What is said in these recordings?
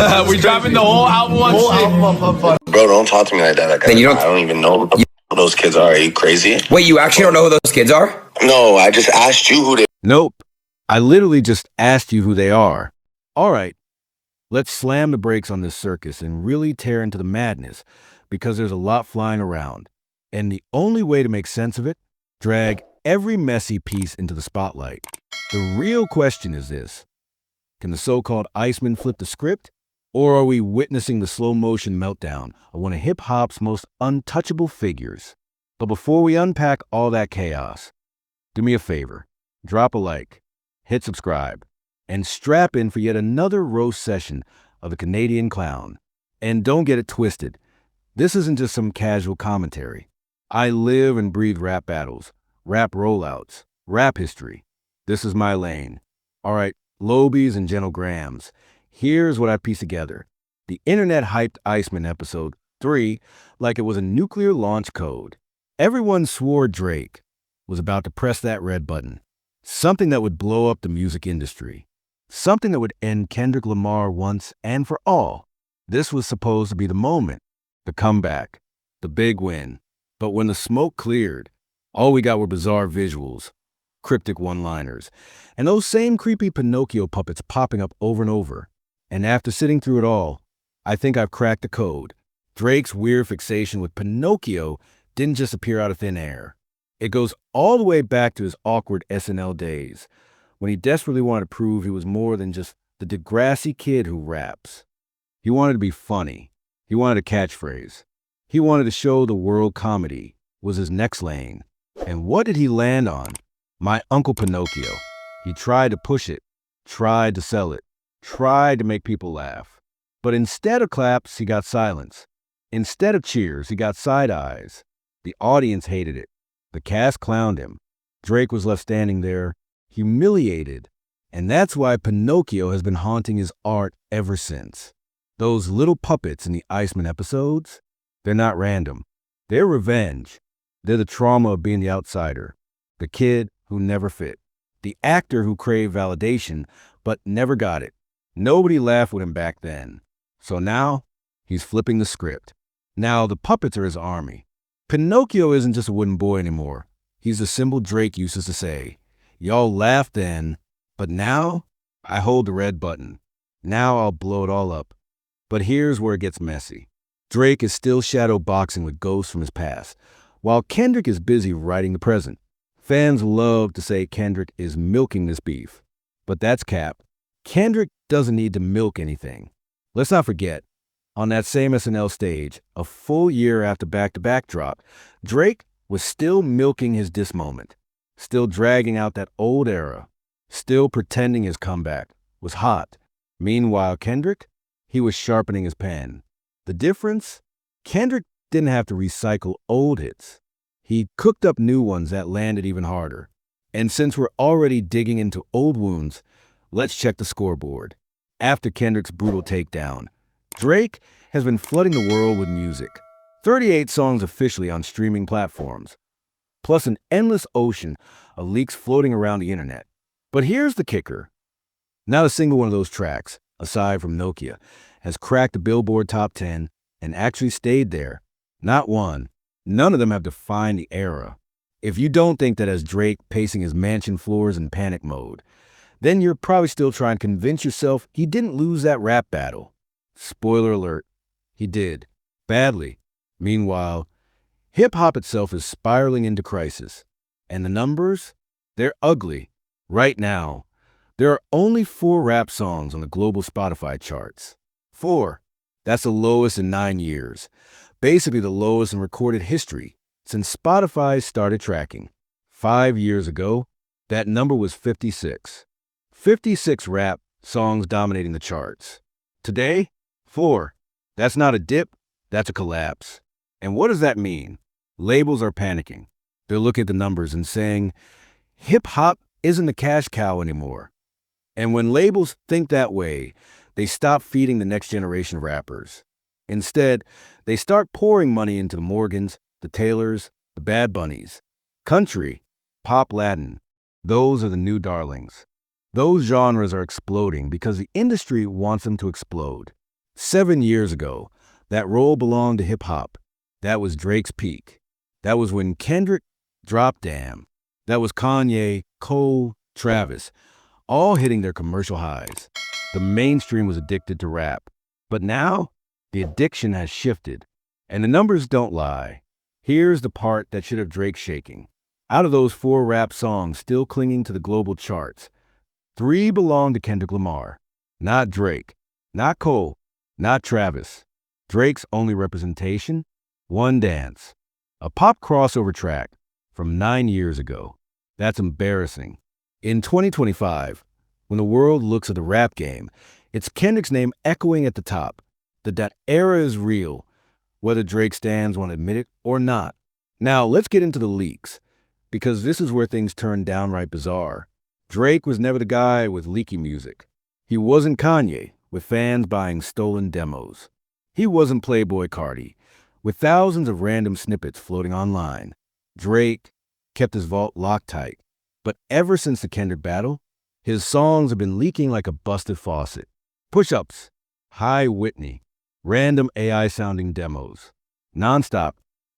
We dropping the whole album on shit. Bro, don't talk to me like that. Like, Then you don't- I don't even know who those kids are. Are you crazy? Wait, you actually don't know who those kids are? No, I just asked you who they. Nope. I literally just asked you who they are. All right. Let's slam the brakes on this circus and really tear into the madness because there's a lot flying around. And the only way to make sense of it, drag every messy piece into the spotlight. The real question is this: can the so-called Iceman flip the script? Or are we witnessing the slow-motion meltdown of one of hip-hop's most untouchable figures? But before we unpack all that chaos, do me a favor, drop a like, hit subscribe, and strap in for yet another roast session of the Canadian clown. And don't get it twisted, this isn't just some casual commentary. I live and breathe rap battles, rap rollouts, rap history. This is my lane. All right, Lobies and Genograms. Here's what I pieced together. The internet hyped Iceman episode 3 like it was a nuclear launch code. Everyone swore Drake was about to press that red button. Something that would blow up the music industry. Something that would end Kendrick Lamar once and for all. This was supposed to be the moment, the comeback, the big win. But when the smoke cleared, all we got were bizarre visuals, cryptic one-liners, and those same creepy Pinocchio puppets popping up over and over. And after sitting through it all, I think I've cracked the code. Drake's weird fixation with Pinocchio didn't just appear out of thin air. It goes all the way back to his awkward SNL days, when he desperately wanted to prove he was more than just the Degrassi kid who raps. He wanted to be funny. He wanted a catchphrase. He wanted to show the world comedy was his next lane. And what did he land on? My Uncle Pinocchio. He tried to push it, tried to sell it, tried to make people laugh. But instead of claps, he got silence. Instead of cheers, he got side eyes. The audience hated it. The cast clowned him. Drake was left standing there, humiliated. And that's why Pinocchio has been haunting his art ever since. Those little puppets in the Iceman episodes, they're not random. They're revenge. They're the trauma of being the outsider, the kid who never fit, the actor who craved validation but never got it. Nobody laughed with him back then. So now, he's flipping the script. Now the puppets are his army. Pinocchio isn't just a wooden boy anymore. He's the symbol Drake used to say. Y'all laughed then, but now I hold the red button. Now I'll blow it all up. But here's where it gets messy. Drake is still shadow boxing with ghosts from his past, while Kendrick is busy writing the present. Fans love to say Kendrick is milking this beef, but that's cap. Kendrick doesn't need to milk anything. Let's not forget, on that same SNL stage, a full year after back-to-back drop, Drake was still milking his diss moment, still dragging out that old era, still pretending his comeback was hot. Meanwhile, Kendrick, he was sharpening his pen. The difference? Kendrick didn't have to recycle old hits. He cooked up new ones that landed even harder. And since we're already digging into old wounds, let's check the scoreboard. After Kendrick's brutal takedown, Drake has been flooding the world with music. 38 songs officially on streaming platforms, plus an endless ocean of leaks floating around the internet. But here's the kicker. Not a single one of those tracks, aside from Nokia, has cracked the Billboard Top 10 and actually stayed there. Not one. None of them have defined the era. If you don't think that as Drake pacing his mansion floors in panic mode, then you're probably still trying to convince yourself he didn't lose that rap battle. Spoiler alert, he did. Badly. Meanwhile, hip-hop itself is spiraling into crisis. And the numbers? They're ugly. Right now, there are only 4 rap songs on the global Spotify charts. 4. That's the lowest in 9 years. Basically the lowest in recorded history since Spotify started tracking. 5 years ago, that number was 56. 56 rap songs dominating the charts. Today, 4. That's not a dip, that's a collapse. And what does that mean? Labels are panicking. They're looking at the numbers and saying, hip-hop isn't a cash cow anymore. And when labels think that way, they stop feeding the next generation of rappers. Instead, they start pouring money into the Morgans, the Taylors, the Bad Bunnies. Country, pop Latin, those are the new darlings. Those genres are exploding because the industry wants them to explode. 7 years ago, that role belonged to hip hop. That was Drake's peak. That was when Kendrick dropped Damn. That was Kanye, Cole, Travis, all hitting their commercial highs. The mainstream was addicted to rap. But now, the addiction has shifted, and the numbers don't lie. Here's the part that should have Drake shaking. Out of those 4 rap songs still clinging to the global charts, 3 belong to Kendrick Lamar. Not Drake, not Cole, not Travis. Drake's only representation? One Dance, a pop crossover track from 9 years ago. That's embarrassing. In 2025, when the world looks at the rap game, it's Kendrick's name echoing at the top. That era is real, whether Drake stands want to admit it or not. Now, let's get into the leaks, because this is where things turn downright bizarre. Drake was never the guy with leaky music. He wasn't Kanye, with fans buying stolen demos. He wasn't Playboy Cardi, with thousands of random snippets floating online. Drake kept his vault locked tight. But ever since the Kendrick battle, his songs have been leaking like a busted faucet. Push-ups, Hi Whitney, random AI-sounding demos, nonstop,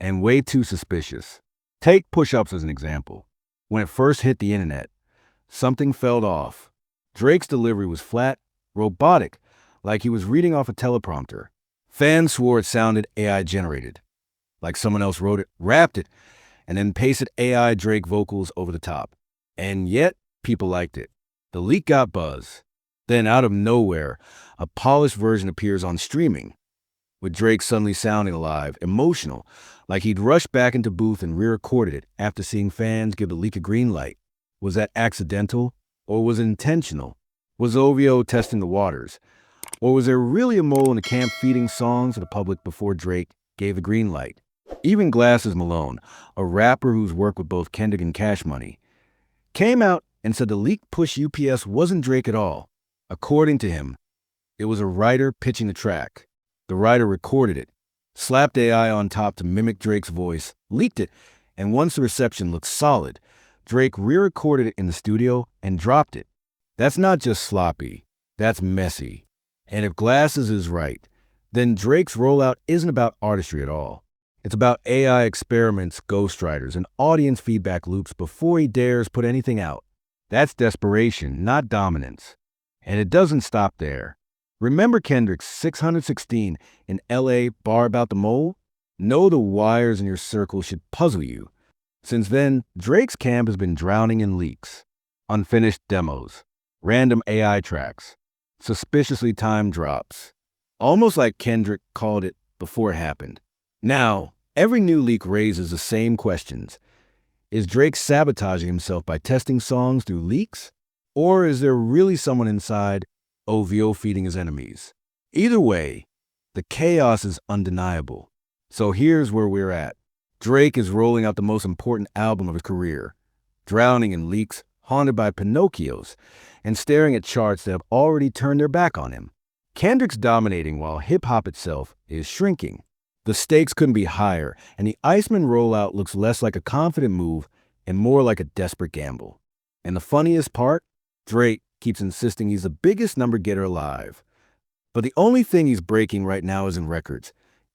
and way too suspicious. Take Push-ups as an example. When it first hit the internet, something felt off. Drake's delivery was flat, robotic, like he was reading off a teleprompter. Fans swore it sounded AI-generated, like someone else wrote it, rapped it, and then pasted AI Drake vocals over the top. And yet, people liked it. The leak got buzz. Then, out of nowhere, a polished version appears on streaming, with Drake suddenly sounding alive, emotional, like he'd rushed back into booth and re-recorded it after seeing fans give the leak a green light. Was that accidental, or was it intentional? Was OVO testing the waters? Or was there really a mole in the camp feeding songs to the public before Drake gave the green light? Even Glasses Malone, a rapper who's worked with both Kendrick and Cash Money, came out and said the leaked Push UPS wasn't Drake at all. According to him, it was a writer pitching the track. The writer recorded it, slapped AI on top to mimic Drake's voice, leaked it, and once the reception looked solid, Drake re-recorded it in the studio and dropped it. That's not just sloppy, that's messy. And if Glasses is right, then Drake's rollout isn't about artistry at all. It's about AI experiments, ghostwriters, and audience feedback loops before he dares put anything out. That's desperation, not dominance. And it doesn't stop there. Remember Kendrick's 616 in LA bar about the mole? Know the wires in your circle should puzzle you. Since then, Drake's camp has been drowning in leaks, unfinished demos, random AI tracks, suspiciously timed drops. Almost like Kendrick called it before it happened. Now, every new leak raises the same questions. Is Drake sabotaging himself by testing songs through leaks? Or is there really someone inside OVO feeding his enemies? Either way, the chaos is undeniable. So here's where we're at. Drake is rolling out the most important album of his career, drowning in leaks, haunted by Pinocchios, and staring at charts that have already turned their back on him. Kendrick's dominating while hip-hop itself is shrinking. The stakes couldn't be higher, and the Iceman rollout looks less like a confident move and more like a desperate gamble. And the funniest part? Drake keeps insisting he's the biggest number getter alive. But the only thing he's breaking right now isn't records.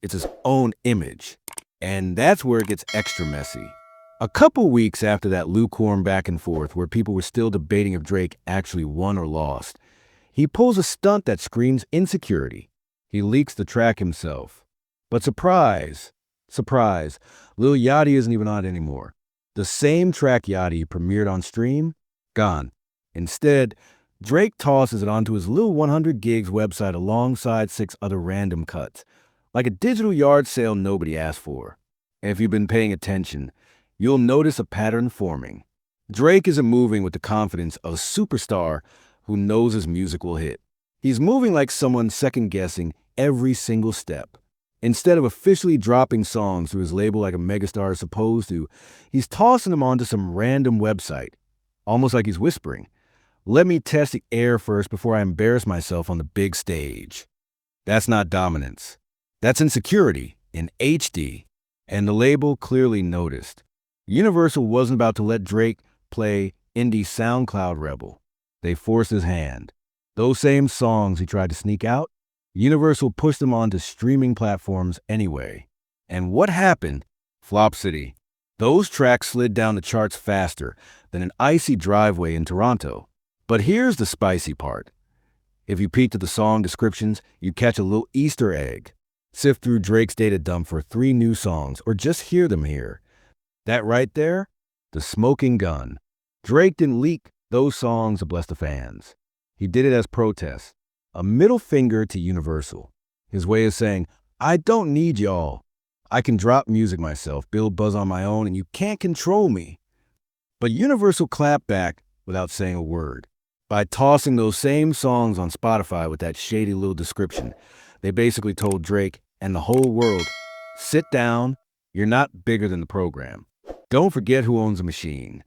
It's his own image. And that's where it gets extra messy. A couple weeks after that lukewarm back and forth where people were still debating if Drake actually won or lost, he pulls a stunt that screams insecurity. He leaks the track himself. But surprise, surprise, Lil Yachty isn't even on it anymore. The same track Yachty premiered on stream, gone. Instead, Drake tosses it onto his Lil 100 Gigs website alongside 6 other random cuts, like a digital yard sale nobody asked for. And if you've been paying attention, you'll notice a pattern forming. Drake isn't moving with the confidence of a superstar who knows his music will hit. He's moving like someone second-guessing every single step. Instead of officially dropping songs through his label like a megastar is supposed to, he's tossing them onto some random website, almost like he's whispering, "Let me test the air first before I embarrass myself on the big stage." That's not dominance. That's insecurity in HD. And the label clearly noticed. Universal wasn't about to let Drake play indie SoundCloud rebel. They forced his hand. Those same songs he tried to sneak out, Universal pushed them onto streaming platforms anyway. And what happened? Flop City. Those tracks slid down the charts faster than an icy driveway in Toronto. But here's the spicy part. If you peeked at the song descriptions, you'd catch a little Easter egg. Sift through Drake's data dump for 3 new songs, or just hear them here. That right there? The smoking gun. Drake didn't leak those songs to bless the fans. He did it as protest. A middle finger to Universal. His way of saying, I don't need y'all. I can drop music myself, build buzz on my own, and you can't control me. But Universal clapped back without saying a word. By tossing those same songs on Spotify with that shady little description, they basically told Drake and the whole world, sit down, you're not bigger than the program. Don't forget who owns the machine.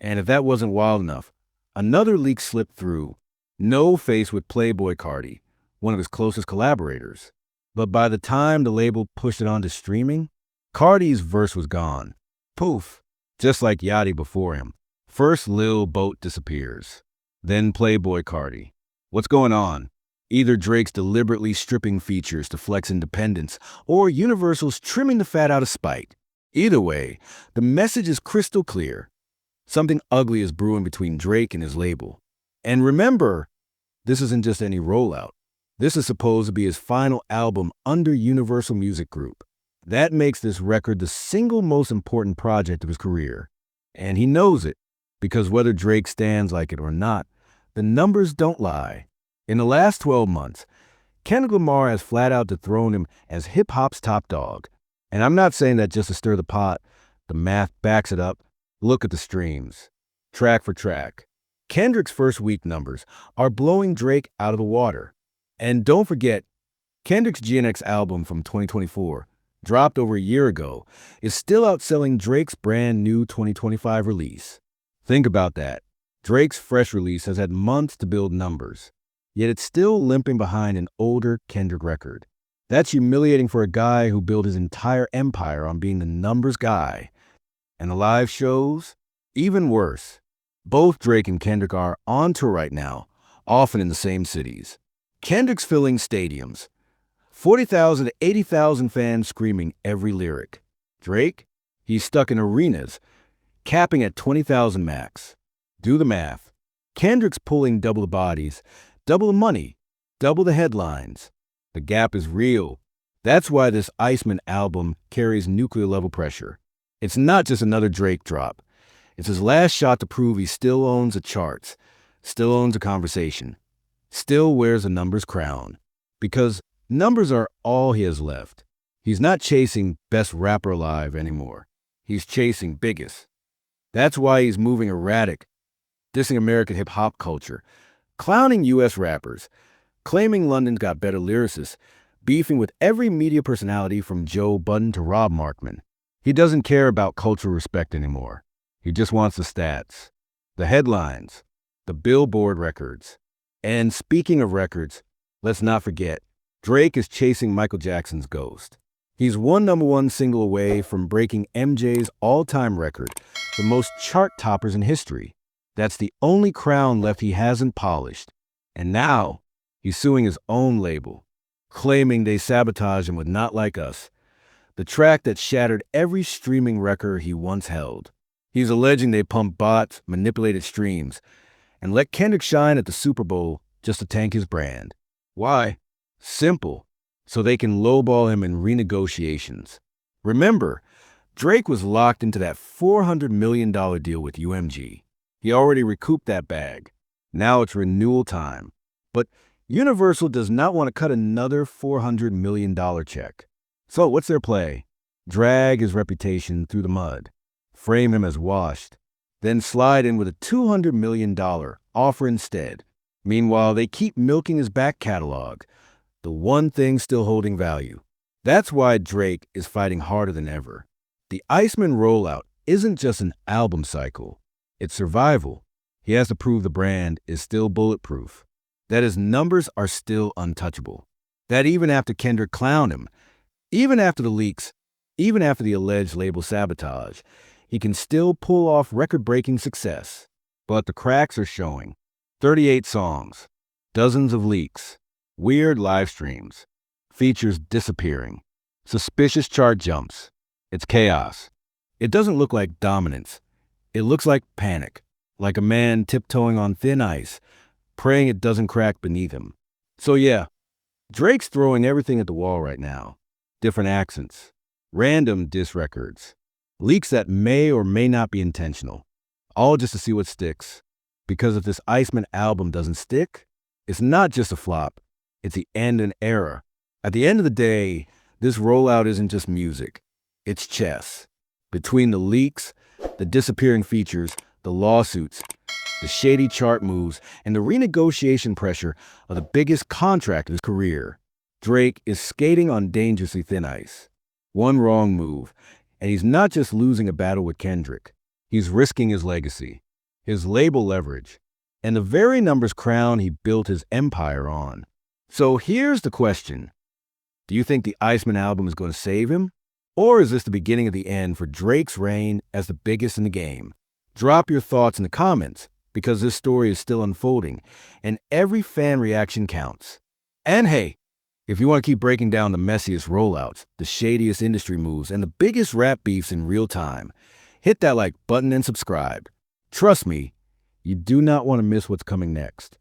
And if that wasn't wild enough, another leak slipped through. No Face with Playboy Carti, one of his closest collaborators. But by the time the label pushed it onto streaming, Carti's verse was gone. Poof. Just like Yachty before him. First Lil Boat disappears. Then Playboy Carti. What's going on? Either Drake's deliberately stripping features to flex independence, or Universal's trimming the fat out of spite. Either way, the message is crystal clear. Something ugly is brewing between Drake and his label. And remember, this isn't just any rollout. This is supposed to be his final album under Universal Music Group. That makes this record the single most important project of his career. And he knows it, because whether Drake stands like it or not, the numbers don't lie. In the last 12 months, Kendrick Lamar has flat out dethroned him as hip-hop's top dog. And I'm not saying that just to stir the pot. The math backs it up. Look at the streams. Track for track. Kendrick's first week numbers are blowing Drake out of the water. And don't forget, Kendrick's GNX album from 2024, dropped over a year ago, is still outselling Drake's brand new 2025 release. Think about that. Drake's fresh release has had months to build numbers, yet it's still limping behind an older Kendrick record. That's humiliating for a guy who built his entire empire on being the numbers guy. And the live shows? Even worse. Both Drake and Kendrick are on tour right now, often in the same cities. Kendrick's filling stadiums. 40,000 to 80,000 fans screaming every lyric. Drake? He's stuck in arenas, capping at 20,000 max. Do the math. Kendrick's pulling double the bodies, double the money, double the headlines. The gap is real. That's why this Iceman album carries nuclear-level pressure. It's not just another Drake drop. It's his last shot to prove he still owns the charts, still owns a conversation, still wears a numbers crown. Because numbers are all he has left. He's not chasing best rapper alive anymore. He's chasing biggest. That's why he's moving erratic, dissing American hip-hop culture, clowning U.S. rappers, claiming London's got better lyricists, beefing with every media personality from Joe Budden to Rob Markman. He doesn't care about cultural respect anymore. He just wants the stats, the headlines, the Billboard records. And speaking of records, let's not forget, Drake is chasing Michael Jackson's ghost. He's one #1 single away from breaking MJ's all-time record, the most chart toppers in history. That's the only crown left he hasn't polished. And now, he's suing his own label, claiming they sabotaged him with Not Like Us, the track that shattered every streaming record he once held. He's alleging they pumped bots, manipulated streams, and let Kendrick shine at the Super Bowl just to tank his brand. Why? Simple. So they can lowball him in renegotiations. Remember, Drake was locked into that $400 million deal with UMG. He already recouped that bag. Now it's renewal time. But Universal does not want to cut another $400 million check. So what's their play? Drag his reputation through the mud, frame him as washed, then slide in with a $200 million offer instead. Meanwhile, they keep milking his back catalog, the one thing still holding value. That's why Drake is fighting harder than ever. The Iceman rollout isn't just an album cycle. It's survival. He has to prove the brand is still bulletproof, that his numbers are still untouchable, that even after Kendrick clowned him, even after the leaks, even after the alleged label sabotage, he can still pull off record-breaking success. But the cracks are showing. 38 songs, dozens of leaks, Weird live streams, features disappearing, suspicious chart jumps. It's chaos. It doesn't look like dominance. It looks like panic, like a man tiptoeing on thin ice, praying it doesn't crack beneath him. So yeah, Drake's throwing everything at the wall right now. Different accents, random diss records, leaks that may or may not be intentional, all just to see what sticks. Because if this Iceman album doesn't stick, it's not just a flop, it's the end of an era. At the end of the day, this rollout isn't just music, it's chess. Between the leaks, the disappearing features, the lawsuits, the shady chart moves, and the renegotiation pressure of the biggest contract of his career, Drake is skating on dangerously thin ice. One wrong move, and he's not just losing a battle with Kendrick, he's risking his legacy, his label leverage, and the very numbers crown he built his empire on. So here's the question. Do you think the Iceman album is going to save him? Or is this the beginning of the end for Drake's reign as the biggest in the game? Drop your thoughts in the comments, because this story is still unfolding, and every fan reaction counts. And hey, if you want to keep breaking down the messiest rollouts, the shadiest industry moves, and the biggest rap beefs in real time, hit that like button and subscribe. Trust me, you do not want to miss what's coming next.